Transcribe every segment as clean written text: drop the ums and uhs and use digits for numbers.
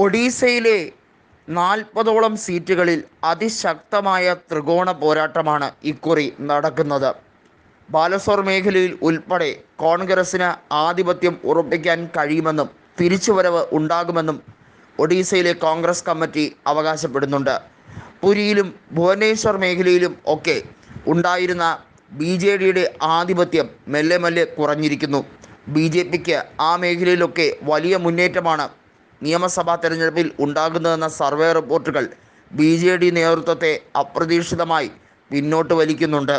ഒഡീസയിലെ 40ഓളം സീറ്റുകളിൽ അതിശക്തമായ ത്രികോണ പോരാട്ടമാണ് ഇക്കുറി നടക്കുന്നത്. ബാലസോർ മേഖലയിൽ ഉൾപ്പെടെ കോൺഗ്രസിന് ആധിപത്യം ഉറപ്പിക്കാൻ കഴിയുമെന്നും തിരിച്ചുവരവ് ഉണ്ടാകുമെന്നും ഒഡീസയിലെ കോൺഗ്രസ് കമ്മിറ്റി അവകാശപ്പെടുന്നുണ്ട്. പുരിയിലും ഭുവനേശ്വർ മേഖലയിലും ഒക്കെ ഉണ്ടായിരുന്ന BJDയുടെ ആധിപത്യം മെല്ലെ മെല്ലെ കുറഞ്ഞിരിക്കുന്നു. BJPക്ക് ആ മേഖലയിലൊക്കെ വലിയ മുന്നേറ്റമാണ് നിയമസഭാ തെരഞ്ഞെടുപ്പിൽ ഉണ്ടാകുന്നതെന്ന സർവേ റിപ്പോർട്ടുകൾ BJD നേതൃത്വത്തെ അപ്രതീക്ഷിതമായി പിന്നോട്ട് വലിക്കുന്നുണ്ട്.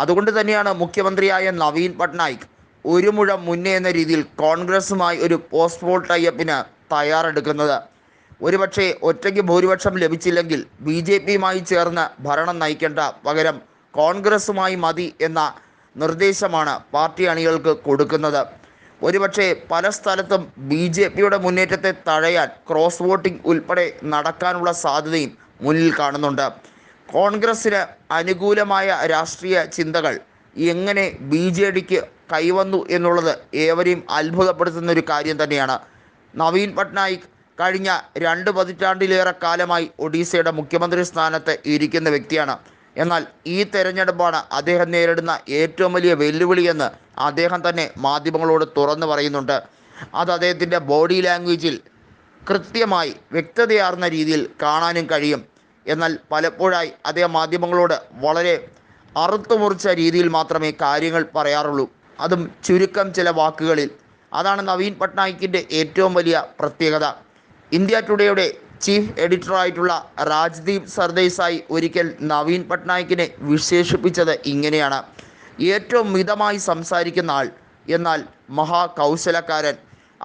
അതുകൊണ്ട് തന്നെയാണ് മുഖ്യമന്ത്രിയായ നവീൻ പട്നായിക് ഒരു മുഴം മുന്നേ എന്ന രീതിയിൽ കോൺഗ്രസുമായി ഒരു പോസ്റ്റ് പോൾ ടൈപ്പിന് തയ്യാറെടുക്കുന്നത്. ഒരുപക്ഷെ ഒറ്റയ്ക്ക് ഭൂരിപക്ഷം ലഭിച്ചില്ലെങ്കിൽ BJPയുമായി ചേർന്ന് ഭരണം നയിക്കേണ്ട, പകരം കോൺഗ്രസുമായി മതി എന്ന നിർദ്ദേശമാണ് പാർട്ടി അണികൾക്ക് കൊടുക്കുന്നത്. ഒരുപക്ഷെ പല സ്ഥലത്തും BJPയുടെ മുന്നേറ്റത്തെ തഴയാൻ ക്രോസ് വോട്ടിംഗ് ഉൾപ്പെടെ നടക്കാനുള്ള സാധ്യതയും മുന്നിൽ കാണുന്നുണ്ട്. കോൺഗ്രസിന് അനുകൂലമായ രാഷ്ട്രീയ ചിന്തകൾ എങ്ങനെ BJDക്ക് കൈവന്നു എന്നുള്ളത് ഏവരെയും അത്ഭുതപ്പെടുത്തുന്ന ഒരു കാര്യം തന്നെയാണ്. നവീൻ പട്നായിക് കഴിഞ്ഞ 2 പതിറ്റാണ്ടിലേറെ കാലമായി ഒഡീസയുടെ മുഖ്യമന്ത്രി സ്ഥാനത്ത് ഇരിക്കുന്ന വ്യക്തിയാണ്. എന്നാൽ ഈ തെരഞ്ഞെടുപ്പാണ് അദ്ദേഹം നേരിടുന്ന ഏറ്റവും വലിയ വെല്ലുവിളിയെന്ന് അദ്ദേഹം തന്നെ മാധ്യമങ്ങളോട് തുറന്നു പറയുന്നുണ്ട്. അത് അദ്ദേഹത്തിൻ്റെ ബോഡി ലാംഗ്വേജിൽ കൃത്യമായി വ്യക്തതയാർന്ന രീതിയിൽ കാണാനും കഴിയും. എന്നാൽ പലപ്പോഴായി അദ്ദേഹം മാധ്യമങ്ങളോട് വളരെ അറുത്തുമുറിച്ച രീതിയിൽ മാത്രമേ കാര്യങ്ങൾ പറയാറുള്ളൂ, അതും ചുരുക്കം ചില വാക്കുകളിൽ. അതാണ് നവീൻ പട്നായിക്കിൻ്റെ ഏറ്റവും വലിയ പ്രത്യേകത. ഇന്ത്യ ടുഡേയുടെ ചീഫ് എഡിറ്ററായിട്ടുള്ള രാജ്ദീപ് സർദേശായി ഒരിക്കൽ നവീൻ പട്നായിക്കിനെ വിശേഷിപ്പിച്ചത് ഇങ്ങനെയാണ്: ഏറ്റവും മിതമായി സംസാരിക്കുന്ന ആൾ, എന്നാൽ മഹാകൗശലക്കാരൻ.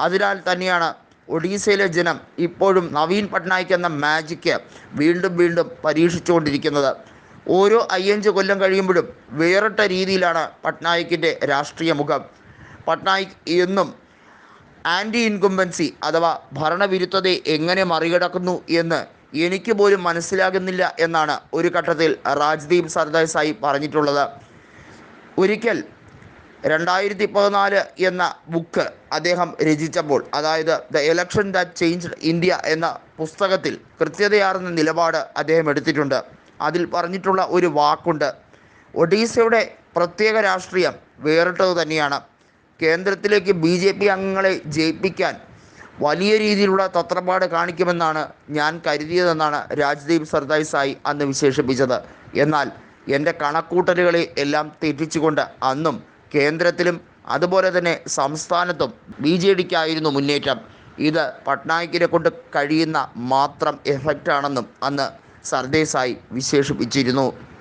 അതിനാൽ തന്നെയാണ് ഒഡീസയിലെ ജനം ഇപ്പോഴും നവീൻ പട്നായിക് എന്ന മാജിക്ക് വീണ്ടും വീണ്ടും പരീക്ഷിച്ചുകൊണ്ടിരിക്കുന്നത്. ഓരോ 5 കൊല്ലം കഴിയുമ്പോഴും വേറിട്ട രീതിയിലാണ് പട്നായിക്കിൻ്റെ രാഷ്ട്രീയ മുഖം. പട്നായിക് എന്നും ആൻറ്റി ഇൻകുംബൻസി അഥവാ ഭരണവിരുദ്ധതയെ എങ്ങനെ മറികടക്കുന്നു എന്ന് എനിക്ക് പോലും മനസ്സിലാകുന്നില്ല എന്നാണ് ഒരു ഘട്ടത്തിൽ രാജ്ദീപ് സർദേശായി പറഞ്ഞിട്ടുള്ളത്. ഒരിക്കൽ 2014 എന്ന ബുക്ക് അദ്ദേഹം രചിച്ചപ്പോൾ, അതായത് the election that changed India എന്ന പുസ്തകത്തിൽ കൃത്യതയാർന്ന നിലപാട് അദ്ദേഹം എടുത്തിട്ടുണ്ട്. അതിൽ പറഞ്ഞിട്ടുള്ള ഒരു വാക്കുണ്ട്: ഒഡീസയുടെ പ്രത്യേക രാഷ്ട്രീയം വേറിട്ടത് തന്നെയാണ്. കേന്ദ്രത്തിലേക്ക് BJP അംഗങ്ങളെ ജയിപ്പിക്കാൻ വലിയ രീതിയിലുള്ള തത്രപ്പാട് കാണിക്കുമെന്നാണ് ഞാൻ കരുതിയതെന്നാണ് രാജ്ദീപ് സർദേശായി അന്ന് വിശേഷിപ്പിച്ചത്. എന്നാൽ എൻ്റെ കണക്കൂട്ടലുകളെ എല്ലാം തെറ്റിച്ചുകൊണ്ട് അന്നും കേന്ദ്രത്തിലും അതുപോലെ തന്നെ സംസ്ഥാനത്തും BJDക്കായിരുന്നു മുന്നേറ്റം. ഇത് പട്നായിക്കിനെ കൊണ്ട് കഴിയുന്ന മാത്രം എഫക്റ്റാണെന്നും അന്ന് സർദേശായി വിശേഷിപ്പിച്ചിരുന്നു.